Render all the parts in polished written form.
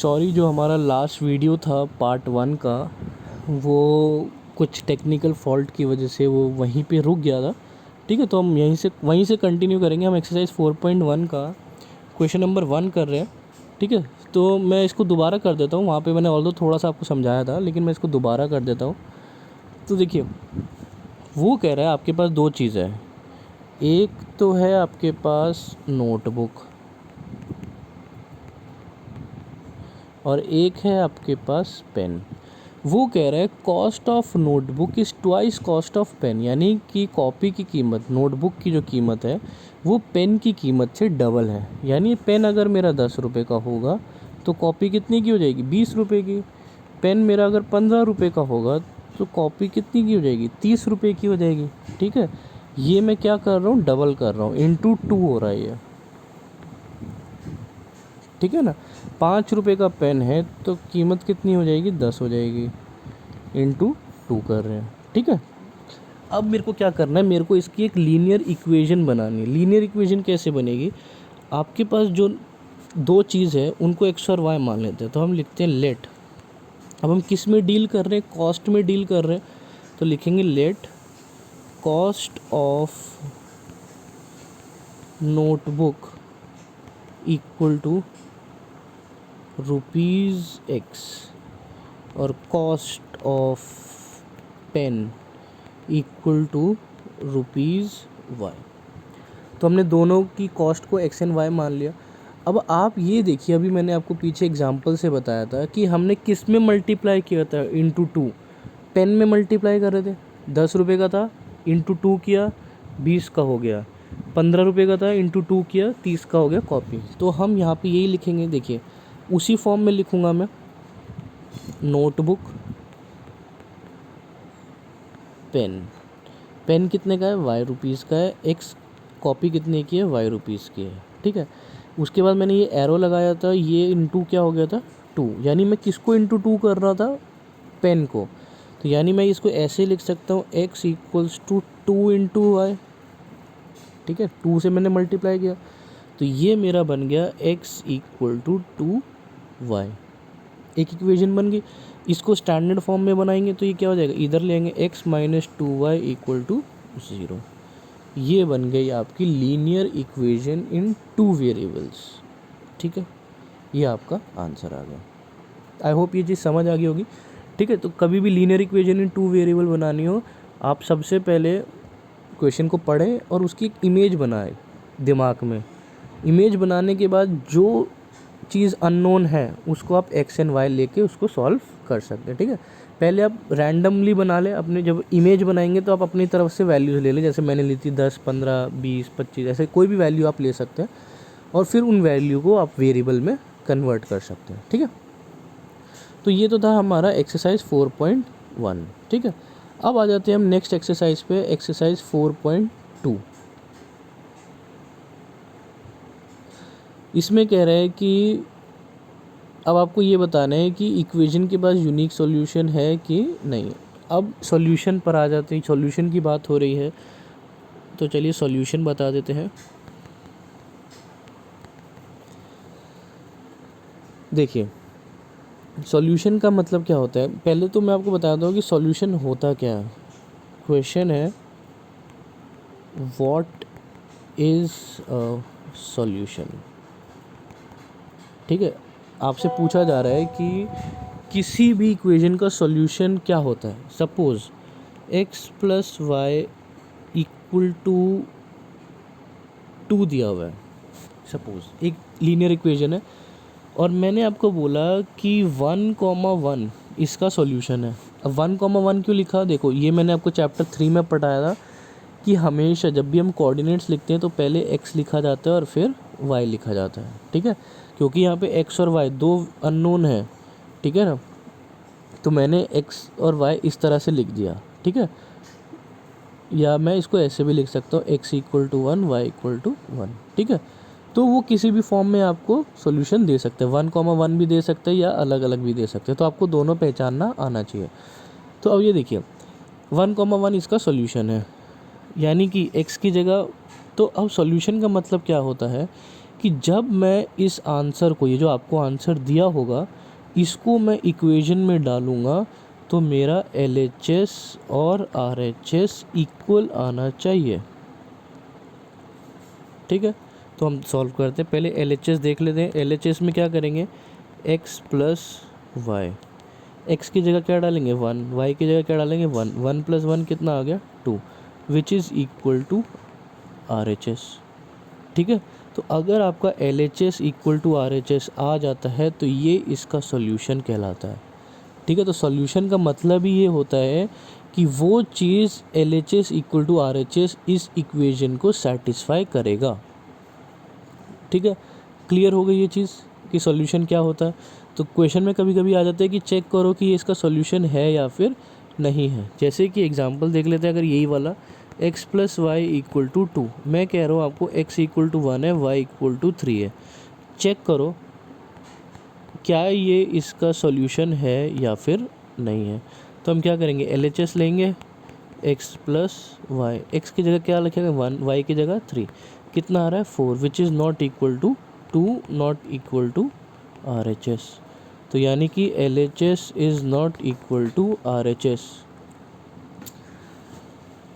Sorry, जो हमारा last video था पार्ट 1 का, वो कुछ टेक्निकल फॉल्ट की वजह से वो वहीं पे रुक गया था। ठीक है, तो हम वहीं से कंटिन्यू करेंगे। हम एक्सरसाइज 4.1 का क्वेश्चन नंबर 1 कर रहे हैं। ठीक है, तो मैं इसको दोबारा कर देता हूँ। वहाँ पे मैंने ऑल्दो थोड़ा सा आपको समझाया था, लेकिन मैं इसको दोबारा कर देता हूँ। तो देखिए, वो कह रहा है आपके पास दो चीज़ें हैं। एक तो है आपके पास नोटबुक और एक है आपके पास पेन। वो कह रहा है cost of notebook is twice cost of pen, यानी कि कॉपी की कीमत, नोटबुक की जो कीमत है वो पेन की कीमत से डबल है। यानी पेन अगर मेरा 10 रुपये का होगा तो कॉपी कितने की हो जाएगी? 20 रुपये की। पेन मेरा अगर 15 रुपये का होगा तो कॉपी कितनी की हो जाएगी? 30 रुपये की हो जाएगी। ठीक है, ये मैं क्या कर रहा हूँ? डबल कर रहा हूँ, इंटू 2 हो रहा है ये। ठीक है ना, 5 रुपये का पेन है तो कीमत कितनी हो जाएगी? 10 हो जाएगी, इंटू 2 कर रहे हैं। ठीक है, अब मेरे को क्या करना है? मेरे को इसकी एक लीनियर इक्वेशन बनानी है। लीनियर इक्वेशन कैसे बनेगी? आपके पास जो दो चीज़ है उनको एक्स और वाई मान लेते हैं, तो हम लिखते हैं लेट। अब हम किस में डील कर रहे हैं? कॉस्ट में डील कर रहे हैं, तो लिखेंगे let cost of notebook equal to rupees x और cost of pen equal to rupees y. तो हमने दोनों की कॉस्ट को एक्स एंड वाई मान लिया। अब आप ये देखिए, अभी मैंने आपको पीछे एग्जांपल से बताया था कि हमने किस में मल्टीप्लाई किया था? इंटू 2। पेन में मल्टीप्लाई कर रहे थे, 10 रुपये का था, इंटू 2 किया 20 का हो गया। 15 रुपये का था, इंटू 2 किया 30 का हो गया कॉपी। तो हम यहाँ पे यही लिखेंगे। देखिए, उसी फॉर्म में लिखूँगा मैं, नोटबुक पेन। पेन कितने का है? वाई रुपीज़ का है। एक्स कॉपी कितने की है? वाई रुपीज़ की है। ठीक है, उसके बाद मैंने ये एरो लगाया था, ये इंटू क्या हो गया था? 2। यानी मैं किसको इंटू 2 कर रहा था? पेन को। तो यानी मैं इसको ऐसे लिख सकता हूँ, x equals to 2 into y. ठीक है, 2 से मैंने मल्टीप्लाई किया, तो ये मेरा बन गया एक्स इक्वल टू 2 वाई। एक इक्वेशन बन गई। इसको स्टैंडर्ड फॉर्म में बनाएंगे तो ये क्या हो जाएगा? इधर लेंगे x minus 2y equal to 0। ये बन गई आपकी लीनियर इक्वेशन इन 2 वेरिएबल्स। ठीक है, ये आपका आंसर आ गया। आई होप ये चीज़ समझ आ गई होगी। ठीक है, तो कभी भी लीनियर इक्वेशन इन 2 वेरिएबल बनानी हो, आप सबसे पहले क्वेश्चन को पढ़ें और उसकी एक इमेज बनाएं दिमाग में। इमेज बनाने के बाद जो चीज़ अननोन है उसको आप एक्स एंड वाई लेके उसको सॉल्व कर सकते हैं। ठीक है, पहले आप रैंडमली बना लें। अपने जब इमेज बनाएंगे तो आप अपनी तरफ से वैल्यूज़ ले लें, जैसे मैंने ली थी 10, 15, 20, 25, ऐसे कोई भी वैल्यू आप ले सकते हैं और फिर उन वैल्यू को आप वेरिएबल में कन्वर्ट कर सकते हैं। ठीक है, तो ये तो था हमारा एक्सरसाइज 4.1। ठीक है, अब आ जाते हैं हम नेक्स्ट एक्सरसाइज पे, एक्सरसाइज 4.2। इसमें कह रहे हैं कि अब आपको ये बताना है कि इक्वेशन के पास यूनिक सॉल्यूशन है कि नहीं। अब सॉल्यूशन पर आ जाते हैं, सॉल्यूशन की बात हो रही है तो चलिए सॉल्यूशन बता देते हैं। देखिए, सॉल्यूशन का मतलब क्या होता है? पहले तो मैं आपको बता दूं कि सॉल्यूशन होता क्या है। क्वेश्चन है व्हाट इज़ अ सॉल्यूशन। ठीक है, आपसे पूछा जा रहा है कि किसी भी इक्वेशन का सॉल्यूशन क्या होता है। Suppose x plus y equal to 2 दिया हुआ है, सपोज़ एक लीनियर इक्वेशन है, और मैंने आपको बोला कि 1,1 इसका सॉल्यूशन है। अब 1,1 क्यों लिखा? देखो, ये मैंने आपको चैप्टर 3 में पढ़ाया था कि हमेशा जब भी हम कोऑर्डिनेट्स लिखते हैं तो पहले x लिखा जाता है और फिर y लिखा जाता है। ठीक है, क्योंकि यहाँ पे x और y दो अननोन है। ठीक है ना, तो मैंने x और y इस तरह से लिख दिया। ठीक है, या मैं इसको ऐसे भी लिख सकता हूँ, x equal to 1, y equal to 1। ठीक है, तो वो किसी भी फॉर्म में आपको सॉल्यूशन दे सकते हैं, 1,1 भी दे सकते हैं या अलग अलग भी दे सकते हैं। तो आपको दोनों पहचानना आना चाहिए। तो अब ये देखिए, 1,1 इसका सॉल्यूशन है, यानी कि x की जगह। तो अब सॉल्यूशन का मतलब क्या होता है कि जब मैं इस आंसर को, ये जो आपको आंसर दिया होगा, इसको मैं इक्वेशन में डालूँगा तो मेरा LHS और RHS इक्वल आना चाहिए। ठीक है, तो हम सॉल्व करते हैं। पहले LHS देख लेते हैं। LHS में क्या करेंगे, x प्लस वाई, x की जगह क्या डालेंगे 1, y की जगह क्या डालेंगे 1, 1 प्लस 1 कितना आ गया 2, which is equal to RHS। ठीक है, तो अगर आपका LHS इक्वल टू RHS आ जाता है तो ये इसका सॉल्यूशन कहलाता है। ठीक है, तो सॉल्यूशन का मतलब ही ये होता है कि वो चीज़ LHS इक्वल टू RHS इस इक्वेशन को सेटिस्फाई करेगा। ठीक है, क्लियर हो गई ये चीज़ कि सॉल्यूशन क्या होता है। तो क्वेश्चन में कभी कभी आ जाता है कि चेक करो कि ये इसका सॉल्यूशन है या फिर नहीं है। जैसे कि एग्जांपल देख लेते हैं, अगर यही वाला x plus y equal to 2, मैं कह रहा हूँ आपको x इक्वल टू 1 है, y इक्वल टू 3 है, चेक करो क्या ये इसका सॉल्यूशन है या फिर नहीं है। तो हम क्या करेंगे, LHS लेंगे, x प्लस वाई, एक्स की जगह क्या लिखेगा 1, y की जगह 3, कितना आ रहा है 4, which is not equal to 2, not equal to RHS। तो यानी कि LHS is not equal to RHS।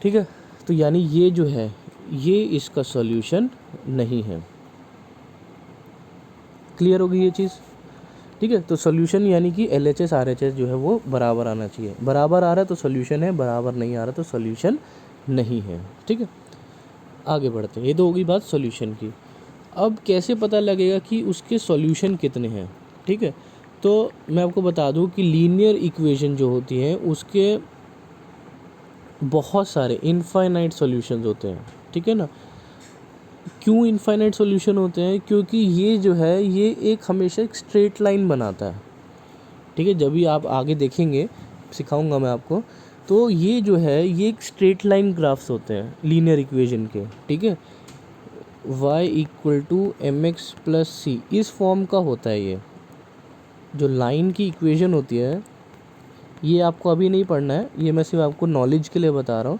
ठीक है, तो यानी ये जो है ये इसका सॉल्यूशन नहीं है। क्लियर हो गई ये चीज़। ठीक है, तो सॉल्यूशन यानी कि LHS RHS जो है वो बराबर आना चाहिए। बराबर आ रहा है तो सॉल्यूशन है, बराबर नहीं आ रहा तो सॉल्यूशन नहीं है। ठीक है, आगे बढ़ते हैं। ये तो होगी बात सॉल्यूशन की। अब कैसे पता लगेगा कि उसके सॉल्यूशन कितने हैं। ठीक है, तो मैं आपको बता दूं कि लीनियर इक्वेशन जो होती हैं उसके बहुत सारे इनफाइनाइट सॉल्यूशंस होते हैं। ठीक है ना, क्यों इनफाइनाइट सॉल्यूशन होते हैं, क्योंकि ये जो है ये एक हमेशा एक स्ट्रेट लाइन बनाता है। ठीक है, जब भी आप आगे देखेंगे, सिखाऊंगा मैं आपको, तो ये जो है ये एक स्ट्रेट लाइन ग्राफ्स होते हैं लीनियर इक्वेशन के। ठीक है, y equal to mx plus c, इस फॉर्म का होता है ये। जो लाइन की इक्वेशन होती है ये आपको अभी नहीं पढ़ना है, ये मैं सिर्फ आपको नॉलेज के लिए बता रहा हूँ।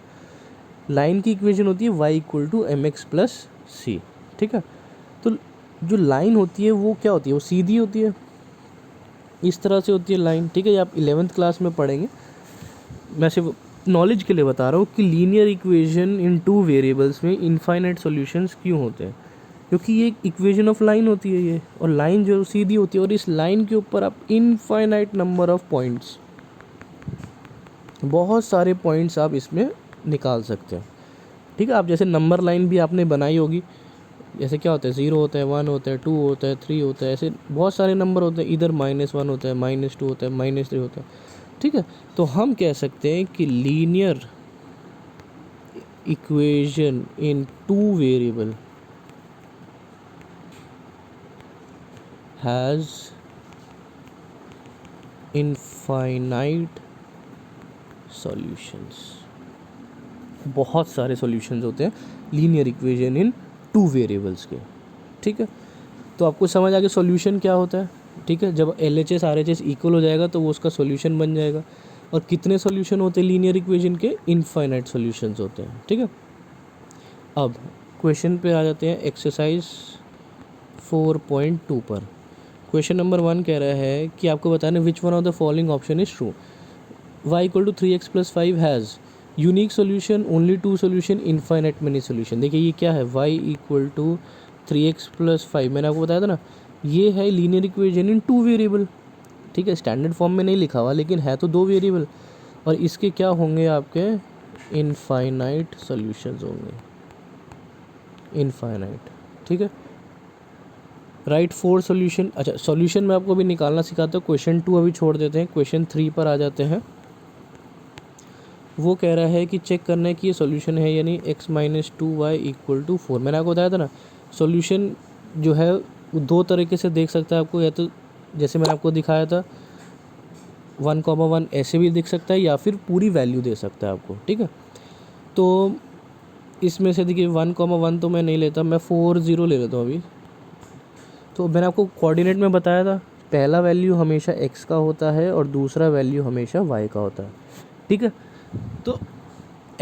लाइन की इक्वेशन होती है y equal to mx plus c. ठीक है, तो जो लाइन होती है वो क्या होती है, वो सीधी होती है, इस तरह से होती है लाइन। ठीक है, ये आप 11th क्लास में पढ़ेंगे, मैं सिर्फ नॉलेज के लिए बता रहा हूँ कि लीनियर इक्वेशन इन 2 वेरिएबल्स में इनफाइनाइट सॉल्यूशंस क्यों होते हैं, क्योंकि ये एक इक्वेशन ऑफ लाइन होती है ये, और लाइन जो सीधी होती है, और इस लाइन के ऊपर आप इनफाइनाइट नंबर ऑफ पॉइंट्स, बहुत सारे पॉइंट्स आप इसमें निकाल सकते हैं। ठीक है, आप जैसे नंबर लाइन भी आपने बनाई होगी, जैसे क्या होता है 0 होता है, 1 होता है, 2 होता है, 3 होता है, ऐसे बहुत सारे नंबर होते हैं, इधर -1 होता है, -2 होता है, -3 होता है। ठीक है, तो हम कह सकते हैं कि linear equation in 2 variable has infinite solutions. बहुत सारे सॉल्यूशंस होते हैं लीनियर इक्वेशन इन 2 वेरिएबल्स के। ठीक है, तो आपको समझ आ गया सॉल्यूशन क्या होता है। ठीक है, जब LHS RHS इक्वल हो जाएगा तो वो उसका सॉल्यूशन बन जाएगा। और कितने सॉल्यूशन होते हैं लीनियर इक्वेशन के, इनफाइनाइट सॉल्यूशंस होते हैं। ठीक है, अब क्वेश्चन पे आ जाते हैं, एक्सरसाइज 4.2 पर। क्वेश्चन नंबर 1 कह रहा है कि आपको बताना which one of the following option is true. y equal to 3x plus 5 has unique solution, only 2 solution, infinite many solution. देखिए ये क्या है, y equal to 3x plus 5, मैंने आपको बताया था ना, ये है लीनियर इक्वेशन इन 2 वेरिएबल। ठीक है, स्टैंडर्ड फॉर्म में नहीं लिखा हुआ लेकिन है तो 2 वेरिएबल, और इसके क्या होंगे आपके इनफाइनाइट सॉल्यूशंस होंगे, इनफाइनाइट। ठीक है, राइट 4 सॉल्यूशन। अच्छा, सॉल्यूशन मैं आपको अभी निकालना सिखाता हूँ, क्वेश्चन 2 अभी छोड़ देते हैं, क्वेश्चन 3 पर आ जाते हैं। वो कह रहा है कि चेक करना है कि ये सॉल्यूशन है यानी x minus 2y equal to 4। मैंने आपको बताया था ना, सॉल्यूशन जो है वो 2 तरीके से देख सकता है आपको, या तो जैसे मैंने आपको दिखाया था 1,1 ऐसे भी दिख सकता है, या फिर पूरी वैल्यू दे सकता है आपको। ठीक है, तो इसमें से देखिए 1,1 तो मैं नहीं लेता, मैं 4 0 ले लेता हूँ अभी। तो मैंने आपको कोऑर्डिनेट में बताया था, पहला वैल्यू हमेशा x का होता है और दूसरा वैल्यू हमेशा y का होता है। ठीक है, तो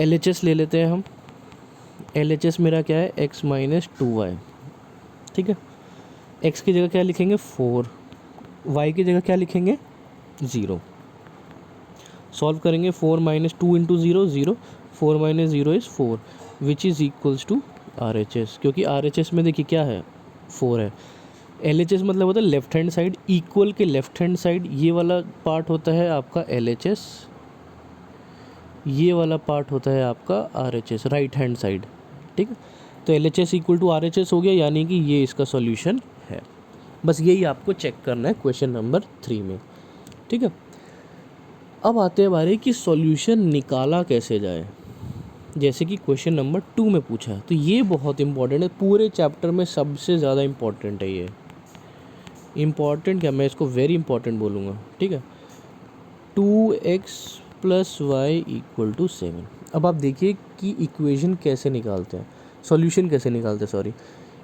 LHS ले लेते हैं हम। LHS मेरा क्या है, x माइनस 2y। ठीक है, एक्स की जगह क्या लिखेंगे 4, वाई की जगह क्या लिखेंगे 0। सॉल्व करेंगे 4 minus 2 into 0 0, 4 minus 0 is 4 which is equals to R H S. क्योंकि आर एच एस में देखिए क्या है 4 है। एल एच एस मतलब होता है लेफ्ट हैंड साइड, इक्वल के लेफ्ट हैंड साइड ये वाला पार्ट होता है आपका एल एच एस, ये वाला पार्ट होता है आपका R H S, right hand side. ठीक है, तो L H S equal to R H S हो गया, यानी कि ये इसका सॉल्यूशन है। बस यही आपको चेक करना है क्वेश्चन नंबर 3 में। ठीक है, अब आते हैं बारे कि सॉल्यूशन निकाला कैसे जाए, जैसे कि क्वेश्चन नंबर 2 में पूछा है। तो ये बहुत इंपॉर्टेंट है, पूरे चैप्टर में सबसे ज़्यादा इंपॉर्टेंट है ये। इम्पॉर्टेंट क्या, मैं इसको वेरी इंपॉर्टेंट बोलूँगा। ठीक है, 2x plus y equal to 7। अब आप देखिए कि इक्वेशन कैसे निकालते हैं, सॉल्यूशन कैसे निकालते हैं, सॉरी,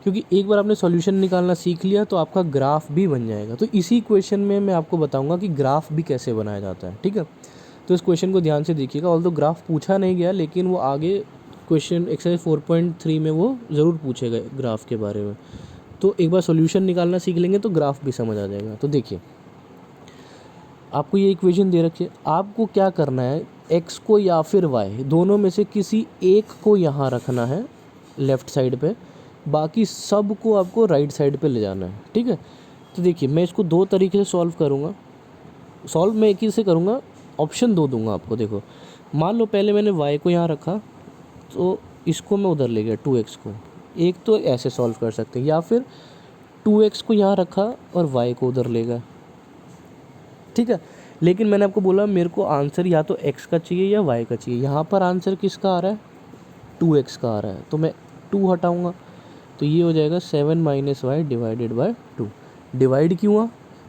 क्योंकि एक बार आपने सॉल्यूशन निकालना सीख लिया तो आपका ग्राफ भी बन जाएगा। तो इसी क्वेश्चन में मैं आपको बताऊंगा कि ग्राफ भी कैसे बनाया जाता है। ठीक है, तो इस क्वेश्चन को ध्यान से देखिएगा। ऑल्दो ग्राफ पूछा नहीं गया, लेकिन वो आगे क्वेश्चन एक्सरसाइज 4.3 में वो ज़रूर पूछेगा ग्राफ के बारे में। तो एक बार सॉल्यूशन निकालना सीख लेंगे तो ग्राफ भी समझ आ जाएगा। तो देखिए, आपको ये इक्वेशन दे रखी है, आपको क्या करना है, एक्स को या फिर वाई दोनों में से किसी एक को यहाँ रखना है लेफ़्ट साइड पे, बाकी सब को आपको राइट साइड पे ले जाना है। ठीक है, तो देखिए मैं इसको दो तरीके से सॉल्व करूँगा। सॉल्व मैं एक ही से करूँगा, ऑप्शन दो दूंगा आपको। देखो, मान लो पहले मैंने y को यहाँ रखा, तो इसको मैं उधर ले गया 2x को। एक तो ऐसे सॉल्व कर सकते हैं, या फिर 2x को यहाँ रखा और y को उधर ले गया। ठीक है, लेकिन मैंने आपको बोला मेरे को आंसर या तो x का चाहिए या y का चाहिए। यहाँ पर आंसर किसका आ रहा है, 2x का आ रहा है, तो मैं 2 हटाऊँगा, तो ये हो जाएगा 7 minus y divided by 2। Divide क्यों हुआ,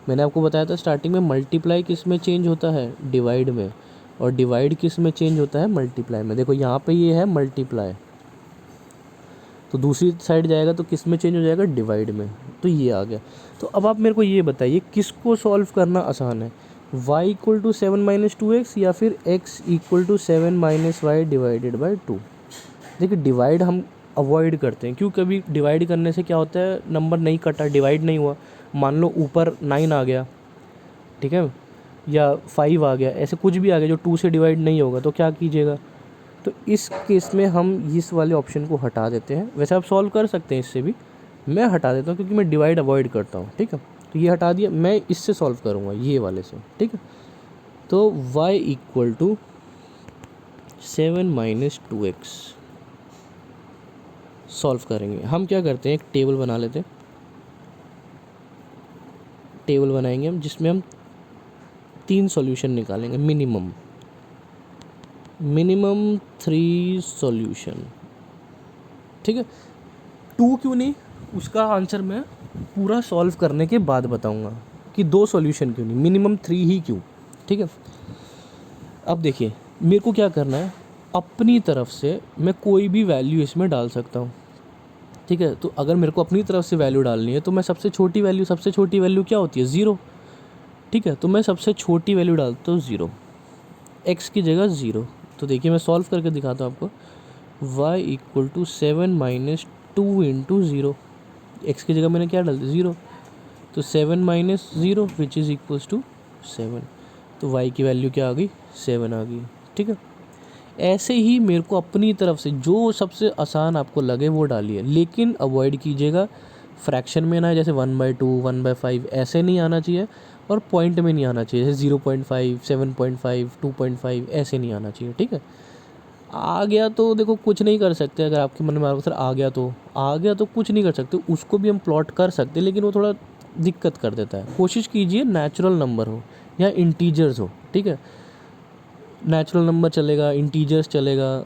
मैंने आपको बताया था स्टार्टिंग में, मल्टीप्लाई किस में चेंज होता है, डिवाइड में, और डिवाइड किस में चेंज होता है, मल्टीप्लाई में। देखो यहाँ पे ये है मल्टीप्लाई, तो दूसरी साइड जाएगा तो किस में चेंज हो जाएगा, डिवाइड में। तो ये आ गया। तो अब आप मेरे को ये बताइए किसको सॉल्व करना आसान है, y equal to 7 minus 2x या फिर x equal to 7 minus y divided by 2। देखिए डिवाइड हम अवॉइड करते हैं, क्यों, कभी डिवाइड करने से क्या होता है, नंबर नहीं कटा, डिवाइड नहीं हुआ। मान लो ऊपर 9 आ गया, ठीक है, या 5 आ गया, ऐसे कुछ भी आ गया जो 2 से डिवाइड नहीं होगा, तो क्या कीजिएगा, तो इस केस में हम इस वाले ऑप्शन को हटा देते हैं। वैसे आप सॉल्व कर सकते हैं इससे भी, मैं हटा देता हूँ क्योंकि मैं डिवाइड अवॉइड करता हूँ। ठीक है, तो ये हटा दिया, मैं इससे सॉल्व करूँगा, ये वाले से। ठीक है, तो y equal to 7 minus 2x solve करेंगे। हम क्या करते हैं, एक टेबल बना लेते हैं, टेबल बनाएंगे हम जिसमें हम 3 सॉल्यूशन निकालेंगे, मिनिमम 3 सॉल्यूशन। ठीक है, 2 क्यों नहीं, उसका आंसर मैं पूरा सॉल्व करने के बाद बताऊंगा कि 2 सॉल्यूशन क्यों नहीं, मिनिमम 3 ही क्यों। ठीक है, अब देखिए मेरे को क्या करना है, अपनी तरफ से मैं कोई भी वैल्यू इसमें डाल सकता हूँ। ठीक है, तो अगर मेरे को अपनी तरफ से वैल्यू डालनी है तो मैं सबसे छोटी वैल्यू क्या होती है, 0। ठीक है, तो मैं सबसे छोटी वैल्यू डालता हूँ 0, x की जगह 0। तो देखिए मैं सॉल्व करके दिखाता हूँ आपको, y equal to 7 minus 2 into 0, x की जगह मैंने क्या डाल दिया 0, तो 7 minus 0 which is equals to 7, तो y की वैल्यू क्या आ गई, 7 आ गई। ठीक है, ऐसे ही मेरे को अपनी तरफ से जो सबसे आसान आपको लगे वो डालिए, लेकिन अवॉइड कीजिएगा फ्रैक्शन में ना, जैसे 1/2 1/5 ऐसे नहीं आना चाहिए, और पॉइंट में नहीं आना चाहिए, जैसे 0.5 7.5 2.5 ऐसे नहीं आना चाहिए। ठीक है, आ गया तो देखो कुछ नहीं कर सकते, अगर आपके मन में आ सर आ गया तो कुछ नहीं कर सकते, उसको भी हम प्लॉट कर सकते, लेकिन वो थोड़ा दिक्कत कर देता है। कोशिश कीजिए नेचुरल नंबर हो या इंटीजर्स हो। ठीक है, नेचुरल नंबर चलेगा, इंटीजर्स चलेगा,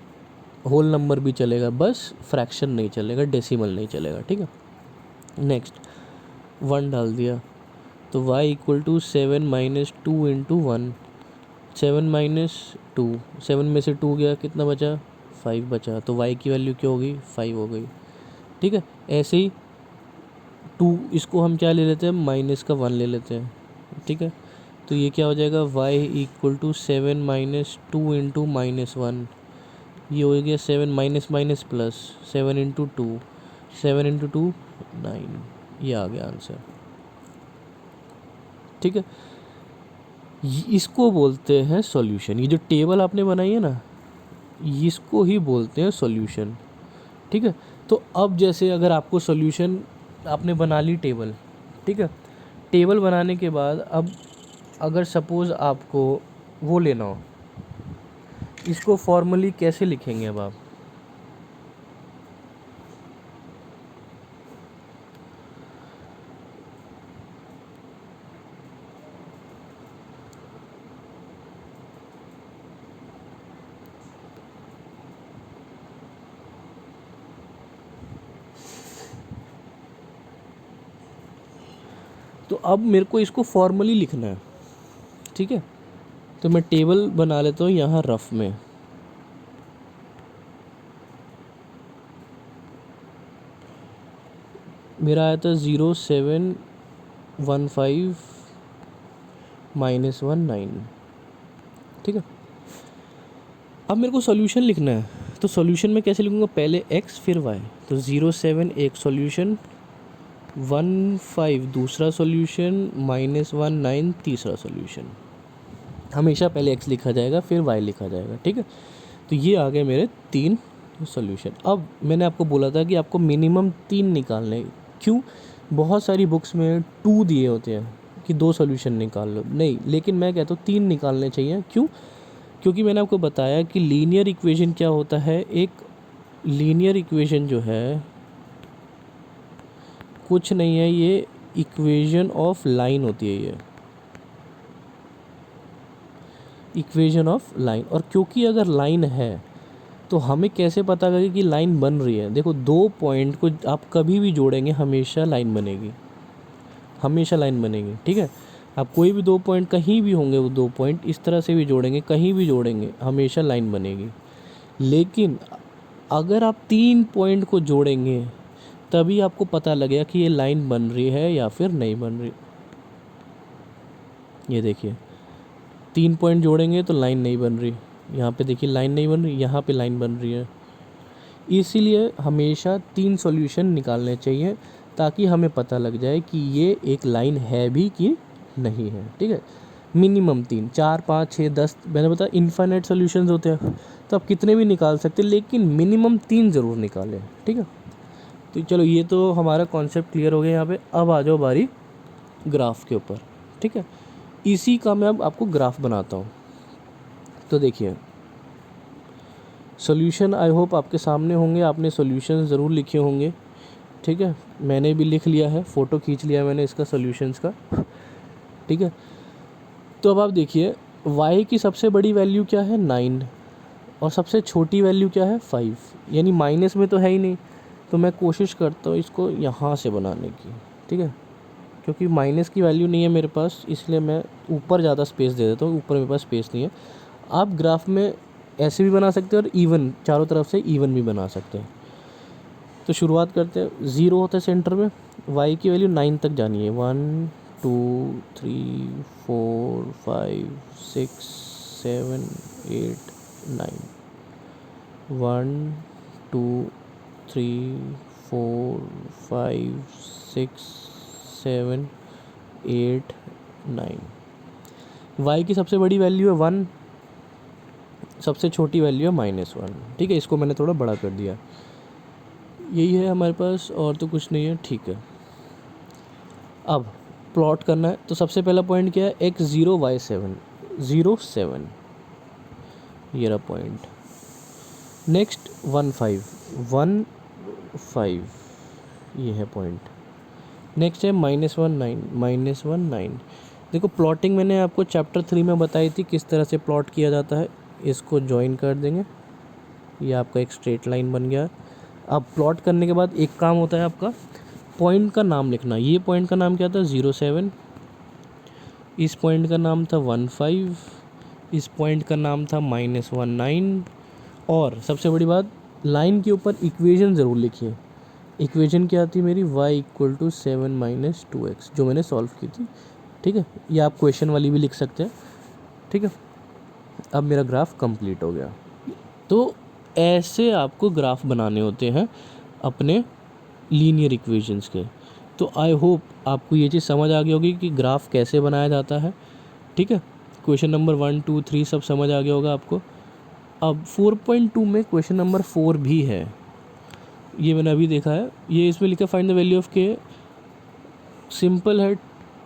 होल नंबर भी चलेगा, बस फ्रैक्शन नहीं चलेगा, डेसिमल नहीं चलेगा। ठीक है, नेक्स्ट 1 डाल दिया, तो y equal to 7 minus 2 into 1, 7 minus 2, 7 में से 2 गया, कितना बचा, 5 बचा, तो y की वैल्यू क्या होगी, 5 हो गई। ठीक है, ऐसे ही 2 इसको हम क्या ले लेते हैं, माइनस का 1 ले लेते हैं। ठीक है, तो ये क्या हो जाएगा, y equal to 7 minus 2 into -1, ये हो गया 7 minus minus plus 7 into 2, 7 into 2 9, ये आ गया आंसर। ठीक है, इसको बोलते हैं सॉल्यूशन। ये जो टेबल आपने बनाई है ना, इसको ही बोलते हैं सॉल्यूशन। ठीक है, तो अब जैसे अगर आपको सॉल्यूशन आपने बना ली टेबल, ठीक है, टेबल बनाने के बाद अब अगर सपोज़ आपको वो लेना हो, इसको फॉर्मली कैसे लिखेंगे अब आप? तो अब मेरे को इसको फॉर्मली लिखना है। ठीक है, तो मैं टेबल बना लेता हूँ यहाँ रफ में। मेरा आया था 0715 -19। ठीक है, अब मेरे को सॉल्यूशन लिखना है, तो सॉल्यूशन में कैसे लिखूँगा? पहले x फिर y। तो 07 एक सॉल्यूशन, 15 दूसरा सॉल्यूशन, -19 तीसरा सॉल्यूशन। हमेशा पहले x लिखा जाएगा फिर y लिखा जाएगा। ठीक है, तो ये आ गए मेरे 3 सॉल्यूशन। अब मैंने आपको बोला था कि आपको मिनिमम 3 निकालने। क्यों? बहुत सारी बुक्स में 2 दिए होते हैं कि 2 सॉल्यूशन निकाल लो, नहीं, लेकिन मैं कहता हूँ 3 निकालने चाहिए। क्यों? क्योंकि मैंने आपको बताया कि लीनियर इक्वेशन क्या होता है। एक लीनियर इक्वेशन जो है कुछ नहीं है, ये इक्वेशन ऑफ लाइन होती है, ये इक्वेशन ऑफ लाइन। और क्योंकि अगर लाइन है तो हमें कैसे पता करें कि लाइन बन रही है? देखो, 2 पॉइंट को आप कभी भी जोड़ेंगे हमेशा लाइन बनेगी, हमेशा लाइन बनेगी। ठीक है, आप कोई भी 2 पॉइंट कहीं भी होंगे, वो 2 पॉइंट इस तरह से भी जोड़ेंगे, कहीं भी जोड़ेंगे, हमेशा लाइन बनेगी। लेकिन अगर आप 3 पॉइंट को जोड़ेंगे तभी आपको पता लगेगा कि ये लाइन बन रही है या फिर नहीं बन रही। ये देखिए, 3 पॉइंट जोड़ेंगे तो लाइन नहीं बन रही, यहाँ पे देखिए लाइन नहीं बन रही, यहाँ पे लाइन बन रही है। इसीलिए हमेशा 3 सॉल्यूशन निकालने चाहिए ताकि हमें पता लग जाए कि ये एक लाइन है भी कि नहीं है। ठीक है, मिनिमम 3, 4, 5, 6, 10, मैंने बताया इनफाइनाइट सॉल्यूशंस होते हैं, तो आप कितने भी निकाल सकते हैं, लेकिन मिनिमम 3 ज़रूर निकालें। ठीक है, तो चलो ये तो हमारा कॉन्सेप्ट क्लियर हो गया यहाँ पे। अब आ जाओ बारी ग्राफ के ऊपर। ठीक है, इसी का मैं अब आपको ग्राफ बनाता हूँ। तो देखिए, सॉल्यूशन आई होप आपके सामने होंगे, आपने सॉल्यूशन ज़रूर लिखे होंगे। ठीक है, मैंने भी लिख लिया है, फ़ोटो खींच लिया मैंने इसका सॉल्यूशंस का। ठीक है, तो अब आप देखिए, y की सबसे बड़ी वैल्यू क्या है? 9, और सबसे छोटी वैल्यू क्या है? 5, यानी माइनस में तो है ही नहीं। तो मैं कोशिश करता हूँ इसको यहाँ से बनाने की। ठीक है, क्योंकि माइनस की वैल्यू नहीं है मेरे पास, इसलिए मैं ऊपर ज़्यादा स्पेस दे देता हूँ, ऊपर मेरे पास स्पेस नहीं है। आप ग्राफ में ऐसे भी बना सकते हैं और इवन, चारों तरफ से इवन भी बना सकते हैं। तो शुरुआत करते हैं, 0 होता है सेंटर में, y की वैल्यू 9 तक जानी है। 1 2 3 4 5 6 7 8 9, 1 2 3 4 5 6 7 8 9। y की सबसे बड़ी वैल्यू है 1, सबसे छोटी वैल्यू है -1। ठीक है, इसको मैंने थोड़ा बड़ा कर दिया। यही है हमारे पास, और तो कुछ नहीं है। ठीक है, अब प्लॉट करना है, तो सबसे पहला पॉइंट क्या है? x0 y7, 0 7, ये रहा पॉइंट। नेक्स्ट 1 5, 1 5, ये है पॉइंट। नेक्स्ट है -1 9, -1 9। देखो, प्लॉटिंग मैंने आपको चैप्टर 3 में बताई थी किस तरह से प्लॉट किया जाता है। इसको ज्वाइन कर देंगे, ये आपका एक स्ट्रेट लाइन बन गया। अब प्लॉट करने के बाद एक काम होता है आपका, पॉइंट का नाम लिखना। ये पॉइंट का नाम क्या था? 07, इस पॉइंट का नाम था 15, इस पॉइंट का नाम था -19। और सबसे बड़ी बात, लाइन के ऊपर इक्वेशन ज़रूर लिखिए। इक्वेशन क्या आती है मेरी? y = 7 - 2x, जो मैंने सॉल्व की थी। ठीक है, ये आप क्वेश्चन वाली भी लिख सकते हैं। ठीक है, अब मेरा ग्राफ कंप्लीट हो गया। तो ऐसे आपको ग्राफ बनाने होते हैं अपने लीनियर इक्वेशंस के। तो आई होप आपको ये चीज़ समझ आ गई होगी कि ग्राफ कैसे बनाया जाता है, ठीक है। क्वेश्चन नंबर 1, 2, 3 सब समझ आ गया होगा आपको। अब 4.2 में क्वेश्चन नंबर 4 भी है, ये मैंने अभी देखा है। ये इसमें लिखा फाइंड द वैल्यू ऑफ के, सिंपल है।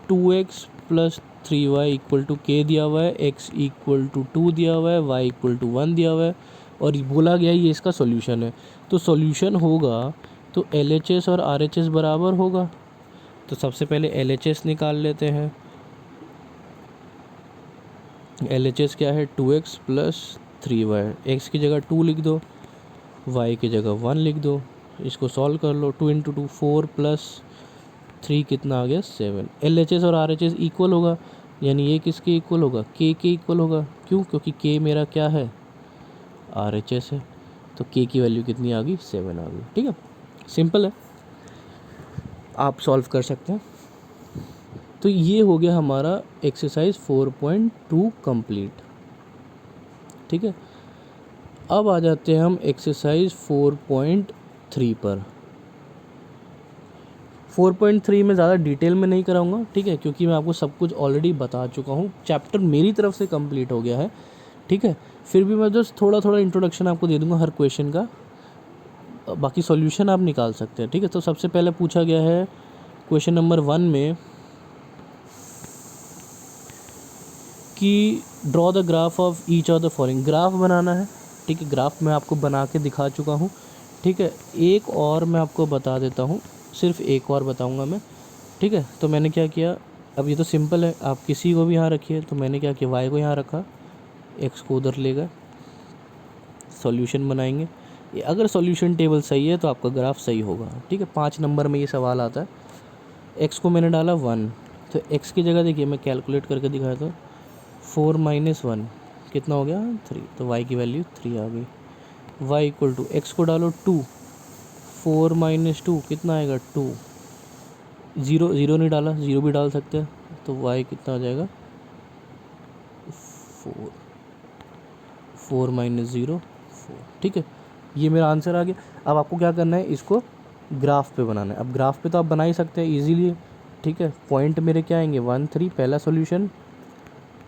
2x plus 3y equal to के दिया हुआ है, x इक्वल टू 2 दिया हुआ है, y इक्वल टू 1 दिया हुआ है और बोला गया है ये इसका सॉल्यूशन है। तो सॉल्यूशन होगा तो LHS और RHS बराबर होगा। तो सबसे पहले LHS निकाल लेते हैं। LHS क्या है, 2x प्लस 3y। x की जगह 2 लिख दो, y की जगह 1 लिख दो, इसको सॉल्व कर लो। 2 इंटू 2 4 प्लस 3 कितना आ गया 7। LHS और RHS इक्वल होगा, यानी ये किसके इक्वल होगा, k के इक्वल होगा। क्यों, क्योंकि k मेरा क्या है, RHS है। तो k की वैल्यू कितनी आ गई, 7 आ गई। ठीक है, सिंपल है, आप सॉल्व कर सकते हैं। तो ये हो गया हमारा एक्सरसाइज 4.2 कंप्लीट। ठीक है, अब आ जाते हैं हम एक्सरसाइज 4.3 पर। 4.3 में ज़्यादा डिटेल में नहीं कराऊंगा, ठीक है, क्योंकि मैं आपको सब कुछ ऑलरेडी बता चुका हूँ। चैप्टर मेरी तरफ से कंप्लीट हो गया है, ठीक है। फिर भी मैं जस्ट थोड़ा थोड़ा इंट्रोडक्शन आपको दे दूंगा हर क्वेश्चन का, बाकी सॉल्यूशन आप निकाल सकते हैं। ठीक है, तो सबसे पहले पूछा गया है क्वेश्चन नंबर 1 में कि draw the graph of each of the following. Graph बनाना है, ठीक है। ग्राफ मैं आपको बना के दिखा चुका हूँ, ठीक है। एक और मैं आपको बता देता हूँ, सिर्फ एक और बताऊँगा मैं, ठीक है। तो मैंने क्या किया, अब ये तो सिंपल है, आप किसी को भी यहाँ रखिए। तो मैंने क्या किया, वाई को यहाँ रखा, एक्स को उधर ले गए, सॉल्यूशन बनाएंगे। ये अगर सॉल्यूशन टेबल सही है तो आपका ग्राफ सही होगा, ठीक है। 5 नंबर में ये सवाल आता है। एक्स को मैंने डाला 1, तो एक्स की जगह देखिए मैं कैलकुलेट करके दिखाया था, 4 माइनस 1 कितना हो गया, 3। तो वाई की वैल्यू 3 आ गई। वाई इक्वल टू एक्स को डालो 2, 4 माइनस 2 कितना आएगा 2। ज़ीरो ज़ीरो नहीं डाला, ज़ीरो भी डाल सकते हैं, तो वाई कितना आ जाएगा 4, 4 माइनस 0 4। ठीक है, ये मेरा आंसर आ गया। अब आपको क्या करना है, इसको ग्राफ पे बनाना है। अब ग्राफ पे तो आप बना ही सकते हैं इजीली, ठीक है। पॉइंट मेरे क्या आएंगे, 1 3 पहला सॉल्यूशन,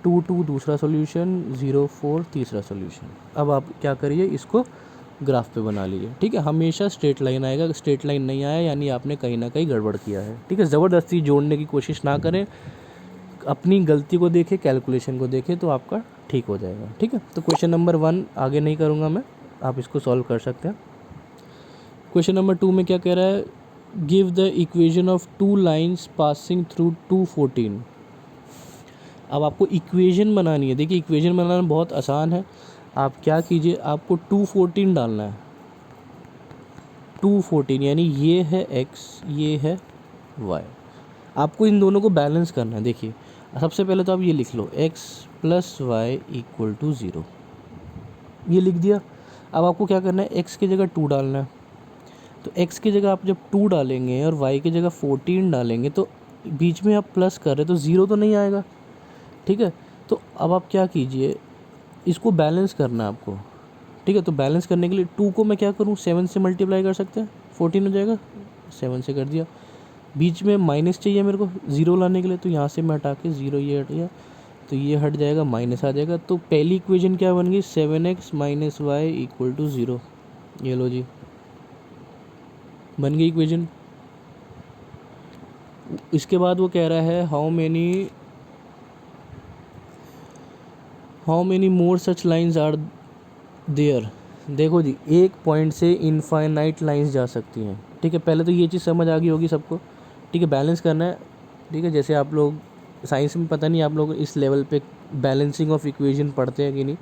2 2 दूसरा सॉल्यूशन, 0 4 तीसरा सॉल्यूशन। अब आप क्या करिए, इसको ग्राफ पे बना लीजिए, ठीक है। हमेशा स्ट्रेट लाइन आएगा, स्ट्रेट लाइन नहीं आया यानी आपने कहीं ना कहीं गड़बड़ किया है, ठीक है। ज़बरदस्ती जोड़ने की कोशिश ना करें, अपनी गलती को देखें, कैलकुलेशन को देखें, तो आपका ठीक हो जाएगा, ठीक है। तो क्वेश्चन नंबर 1 आगे नहीं करूँगा मैं, आप इसको सॉल्व कर सकते हैं। क्वेश्चन नंबर 2 में क्या कह रहा है, give the equation of 2 lines passing through 214। अब आपको इक्वेशन बनानी है। देखिए, इक्वेशन बनाना बहुत आसान है। आप क्या कीजिए, आपको 214 डालना है। 214 यानी ये है x, ये है y। आपको इन दोनों को बैलेंस करना है। देखिए, सबसे पहले तो आप ये लिख लो, x plus y equal to 0, ये लिख दिया। अब आपको क्या करना है, x की जगह 2 डालना है। तो x की जगह आप जब 2 डालेंगे और y की जगह 14 डालेंगे, तो बीच में आप प्लस कर रहे तो 0 तो नहीं आएगा, ठीक है। तो अब आप क्या कीजिए, इसको बैलेंस करना है आपको, ठीक है। तो बैलेंस करने के लिए 2 को मैं क्या करूँ, 7 से मल्टीप्लाई कर सकते हैं, 14 हो जाएगा, 7 से कर दिया। बीच में माइनस चाहिए मेरे को 0 लाने के लिए, तो यहाँ से मैं हटा के 0 ये हट गया, तो ये हट जाएगा, माइनस आ जाएगा। तो पहली इक्वेशन क्या बन गई, 7x minus Y equal to 0। ये लो जी, बन गई इक्वेशन। इसके बाद वो कह रहा है how many more such lines are there. देखो जी, एक पॉइंट से इनफाइनाइट लाइंस जा सकती हैं, ठीक है। पहले तो ये चीज़ समझ आ गई होगी सबको, ठीक है। बैलेंस करना है, ठीक है। जैसे आप लोग साइंस में, पता नहीं आप लोग इस लेवल पे बैलेंसिंग ऑफ इक्वेशन पढ़ते हैं कि नहीं,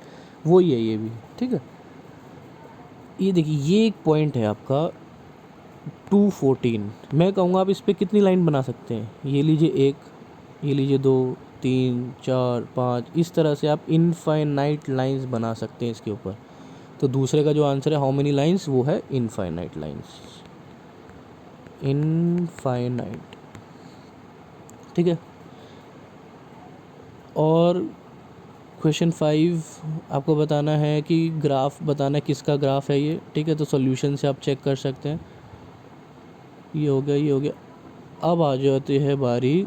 वो ही है ये भी, ठीक है। ये देखिए, ये एक पॉइंट है आपका 214। मैं कहूँगा आप इस पर कितनी लाइन बना सकते हैं, ये लीजिए 1, ये लीजिए 2 3 4 5, इस तरह से आप इनफाइनाइट लाइंस बना सकते हैं इसके ऊपर। तो दूसरे का जो आंसर है हाउ मेनी लाइंस, वो है इनफाइनाइट लाइंस, इनफाइनाइट, ठीक है। और क्वेश्चन 5 आपको बताना है कि ग्राफ बताना है, किसका ग्राफ है ये, ठीक है। तो सॉल्यूशन से आप चेक कर सकते हैं। ये हो गया, ये हो गया। अब आ जाते हैं बारी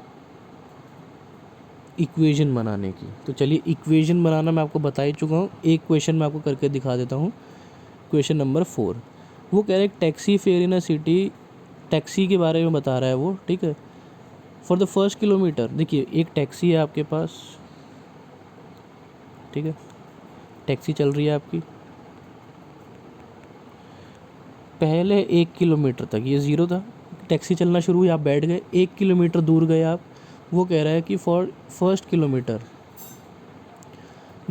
इक्वेशन बनाने की। तो चलिए इक्वेशन बनाना मैं आपको बता ही चुका हूँ, एक क्वेश्चन मैं आपको करके दिखा देता हूँ। क्वेश्चन नंबर 4, वो कह रहे हैं taxi fair in a city, taxi के बारे में बता रहा है वो, ठीक है। फॉर द फर्स्ट किलोमीटर, देखिए एक टैक्सी है आपके पास, ठीक है, टैक्सी चल रही है आपकी, पहले 1 किलोमीटर तक ये ज़ीरो था, टैक्सी चलना शुरू हुई, आप बैठ गए, 1 किलोमीटर दूर गए आप, वो कह रहा है कि for first kilometre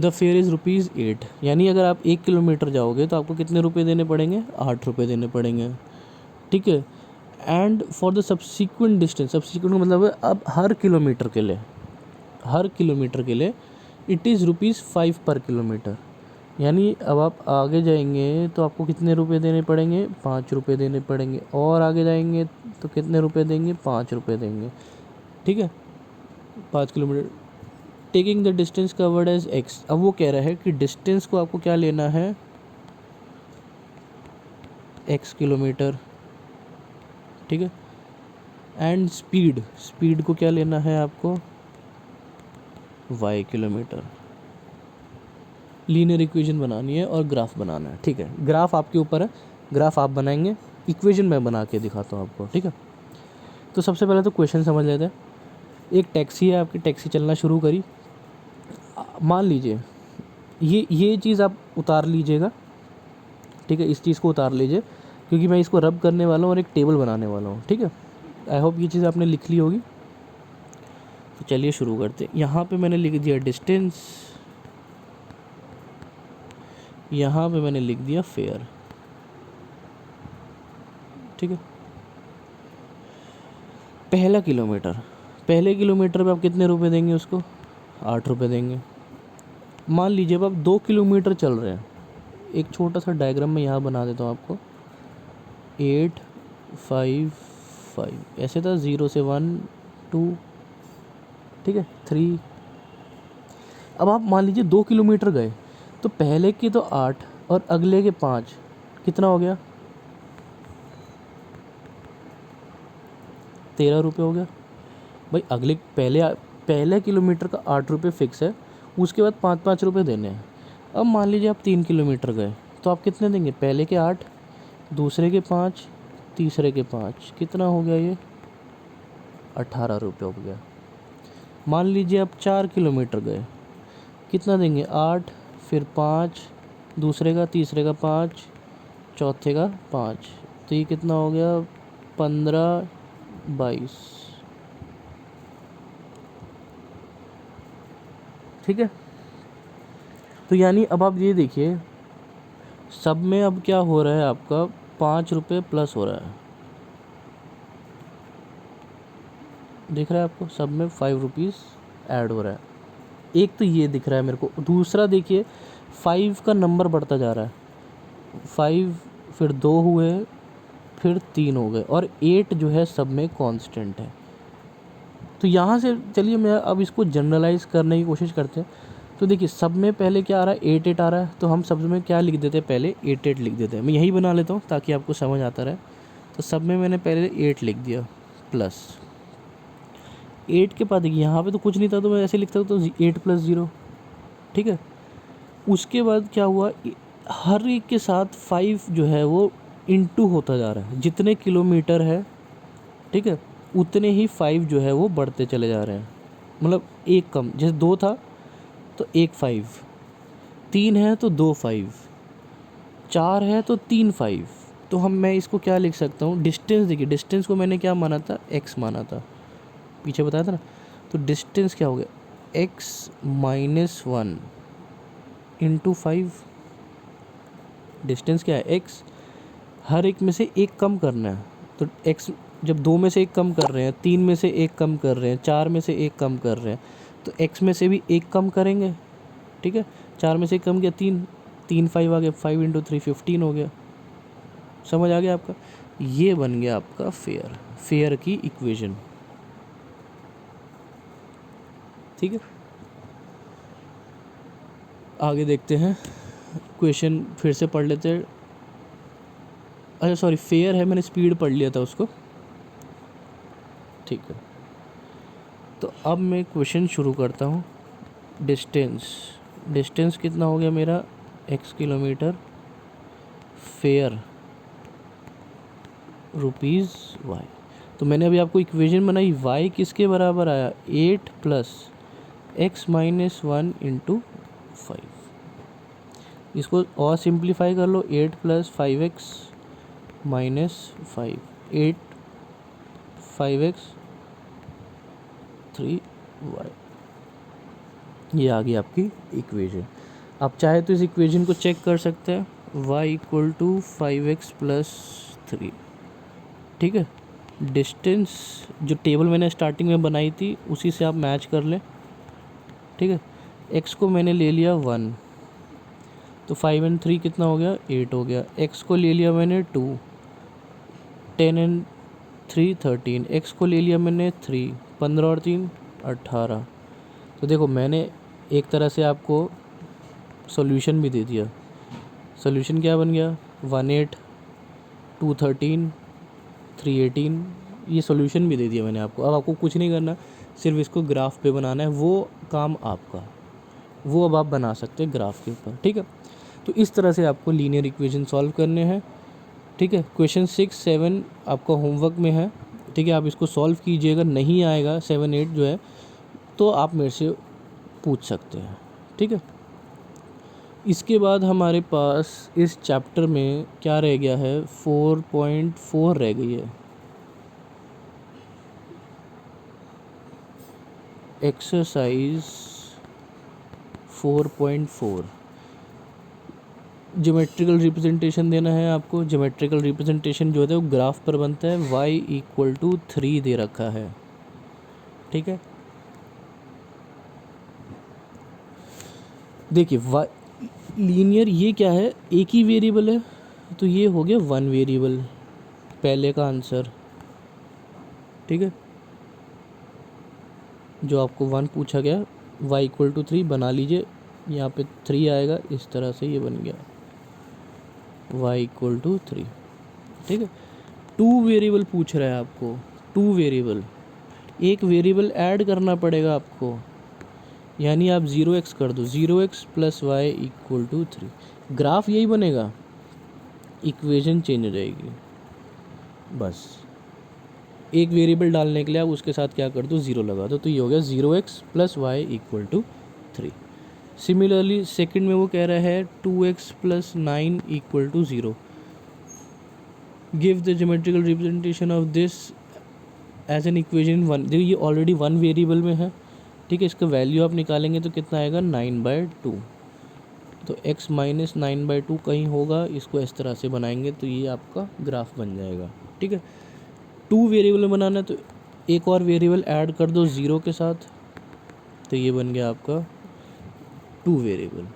the fair is ₹8, यानी अगर आप 1 किलोमीटर जाओगे तो आपको कितने रुपए देने पड़ेंगे, 8 रुपये देने पड़ेंगे, ठीक है। And for the subsequent distance, subsequent मतलब है अब हर किलोमीटर के लिए, हर किलोमीटर के लिए इट इज़ ₹5 पर किलोमीटर, यानी अब आप आगे जाएंगे तो आपको कितने रुपए देने पड़ेंगे, 5 रुपये देने पड़ेंगे, और आगे जाएंगे तो कितने रुपए देंगे, 5 रुपये देंगे, ठीक है। 5 kilometre, taking the distance covered as x, अब वो कह रहा है कि डिस्टेंस को आपको क्या लेना है, एक्स किलोमीटर, ठीक है। एंड स्पीड, स्पीड को क्या लेना है आपको, वाई किलोमीटर। लीनियर इक्वेशन बनानी है और ग्राफ बनाना है, ठीक है। ग्राफ आपके ऊपर है, ग्राफ आप बनाएंगे, इक्वेशन मैं बना के दिखाता हूँ आपको, ठीक है। तो सबसे पहले तो क्वेश्चन समझ लेते हैं। एक टैक्सी है आपकी, टैक्सी चलना शुरू करी, मान लीजिए ये चीज़ आप उतार लीजिएगा, ठीक है, इस चीज़ को उतार लीजिए क्योंकि मैं इसको रब करने वाला हूँ और एक टेबल बनाने वाला हूँ, ठीक है। आई होप ये चीज़ आपने लिख ली होगी। तो चलिए शुरू करते हैं। यहाँ पे मैंने लिख दिया डिस्टेंस, यहाँ पे मैंने लिख दिया फेयर, ठीक है। पहला किलोमीटर, पहले किलोमीटर पे आप कितने रुपए देंगे उसको, 8 रुपये देंगे। मान लीजिए अब आप 2 किलोमीटर चल रहे हैं, एक छोटा सा डायग्राम मैं यहाँ बना देता हूँ आपको, 8 5 5 ऐसे था, 0 से 1 2, ठीक है, 3। अब आप मान लीजिए 2 किलोमीटर गए, तो पहले के तो 8 और अगले के 5, कितना हो गया, 13 रुपये हो गया भाई। अगले पहले किलोमीटर का 8 रुपये फिक्स है, उसके बाद 5 5 रुपये देने हैं। अब मान लीजिए आप 3 किलोमीटर गए, तो आप कितने देंगे, पहले के 8, दूसरे के 5, तीसरे के 5, कितना हो गया ये, 18 रुपये हो गया। मान लीजिए आप 4 किलोमीटर गए, कितना देंगे, 8, फिर 5, दूसरे का, तीसरे का 5, चौथे का 5, तो ये कितना हो गया, 15 22, ठीक है। तो यानी अब आप ये देखिए, सब में अब क्या हो रहा है आपका, 5 रुपये प्लस हो रहा है, दिख रहा है आपको, सब में 5 रुपीज़ ऐड हो रहा है। एक तो ये दिख रहा है मेरे को, दूसरा देखिए 5 का नंबर बढ़ता जा रहा है, 5, फिर 2 हुए, फिर 3 हो गए, और 8 जो है सब में कांस्टेंट है। तो यहाँ से चलिए मैं अब इसको जनरलाइज करने की कोशिश करते हैं। तो देखिए सब में पहले क्या आ रहा है, 8 आ रहा है, तो हम सब में क्या लिख देते हैं, पहले 8 लिख देते हैं। मैं यही बना लेता हूँ ताकि आपको समझ आता रहे। तो सब में मैंने पहले 8 लिख दिया, प्लस 8 के बाद देखिए यहाँ पे तो कुछ नहीं था, तो मैं ऐसे लिखता हूँ, तो 8 + 0, ठीक है। उसके बाद क्या हुआ, हर एक के साथ 5 जो है वो इंटू होता जा रहा है, जितने किलोमीटर है, ठीक है, उतने ही 5 जो है वो बढ़ते चले जा रहे हैं, मतलब एक कम, जैसे 2 था तो 1 5, 3 है तो 2 5, 4 है तो 3 5। तो मैं इसको क्या लिख सकता हूँ, डिस्टेंस, देखिए डिस्टेंस को मैंने क्या माना था, x माना था, पीछे बताया था ना। तो डिस्टेंस क्या हो गया, x - 1 × 5, डिस्टेंस क्या है, x, हर एक में से एक कम करना है। तो x जब 2 में से एक कम कर रहे हैं, 3 में से एक कम कर रहे हैं, 4 में से एक कम कर रहे हैं, तो x में से भी एक कम करेंगे, ठीक है। 4 में से एक कम किया, 3, 3 5 आ गया, 5 × 3 15 हो गया। समझ आ गया आपका, ये बन गया आपका फेयर, फेयर की इक्वेशन, ठीक है। आगे देखते हैं, क्वेश्चन फिर से पढ़ लेते हैं। अच्छा सॉरी, फेयर है, मैंने स्पीड पढ़ लिया था उसको। ठीक है, तो अब मैं क्वेश्चन शुरू करता हूँ। डिस्टेंस कितना हो गया मेरा, x kilometre, fair rupees y। तो मैंने अभी आपको इक्वेशन बनाई, y किसके बराबर आया, 8 प्लस x माइनस 1 इंटू 5। इसको और सिंप्लीफाई कर लो, 8 plus 5x minus 5, 8 5x 3y, ये आ गई आपकी इक्वेशन। आप चाहे तो इस इक्वेशन को चेक कर सकते हैं, y equal to 5x plus 3, ठीक है। डिस्टेंस जो टेबल मैंने स्टार्टिंग में बनाई थी उसी से आप मैच कर लें, ठीक है। x को मैंने ले लिया 1, तो 5 एंड 3 कितना हो गया, 8 हो गया। x को ले लिया मैंने 2, 10 एंड 3 13, x को ले लिया मैंने 3, 15 और 3 18। तो देखो मैंने एक तरह से आपको सॉल्यूशन भी दे दिया। सॉल्यूशन क्या बन गया, 18, 213, 318, ये सॉल्यूशन भी दे दिया मैंने आपको। अब आपको कुछ नहीं करना, सिर्फ इसको ग्राफ पे बनाना है, वो काम आपका, वो अब आप बना सकते हैं ग्राफ के ऊपर, ठीक है। तो इस तरह से आपको लीनियर इक्वेशन सॉल्व करने हैं, ठीक है। क्वेश्चन 6, 7 आपका होमवर्क में है, ठीक है। आप इसको सॉल्व कीजिएगा, नहीं आएगा 7, 8 जो है तो आप मेरे से पूछ सकते हैं, ठीक है। इसके बाद हमारे पास इस चैप्टर में क्या रह गया है, 4.4 रह गई है, एक्सरसाइज 4.4। ज्योमेट्रिकल रिप्रेजेंटेशन देना है आपको। ज्योमेट्रिकल रिप्रेजेंटेशन जो है वो ग्राफ पर बनता है, y इक्वल टू 3 दे रखा है, ठीक है। देखिए लीनियर ये क्या है, एक ही वेरिएबल है, तो ये हो गया 1 वेरिएबल, पहले का आंसर, ठीक है। जो आपको 1 पूछा गया, y इक्वल टू 3 बना लीजिए, यहाँ पे 3 आएगा, इस तरह से ये बन गया y इक्वल टू 3, ठीक है। 2 वेरिएबल पूछ रहा है आपको, 2 वेरिएबल, एक वेरिएबल ऐड करना पड़ेगा आपको, यानी आप 0x कर दो, 0x plus y equal to 3, graph यही बनेगा, इक्वेशन चेंज हो जाएगी। बस एक वेरिएबल डालने के लिए आप उसके साथ क्या कर दो, 0 लगा दो, तो ये हो गया 0x plus y equal to 3। Similarly second में वो कह रहा है 2x plus 9 equal to 0, give the geometrical representation of this as an equation 1। देखिए ये ऑलरेडी 1 वेरिएबल में है, ठीक है। इसका वैल्यू आप निकालेंगे तो कितना आएगा, 9/2, तो x माइनस 9/2 कहीं होगा, इसको इस तरह से बनाएंगे तो ये आपका ग्राफ बन जाएगा, ठीक है। 2 वेरिएबल में बनाना है तो एक और वेरिएबल ऐड कर दो 0 के साथ, तो ये बन गया आपका 2 वेरिएबल,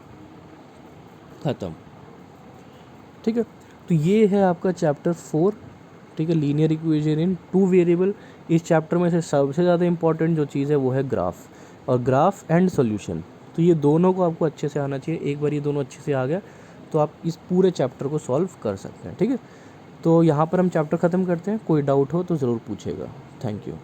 ख़त्म, ठीक है। तो ये है आपका चैप्टर 4, ठीक है, लीनियर इक्वेशन इन 2 वेरिएबल। इस चैप्टर में से सबसे ज़्यादा इंपॉर्टेंट जो चीज़ है वो है ग्राफ, और ग्राफ एंड सॉल्यूशन, तो ये दोनों को आपको अच्छे से आना चाहिए। एक बार ये दोनों अच्छे से आ गया तो आप इस पूरे चैप्टर को सॉल्व कर सकते हैं, ठीक है। तो यहाँ पर हम चैप्टर ख़त्म करते हैं, कोई डाउट हो तो ज़रूर पूछेगा। Thank you.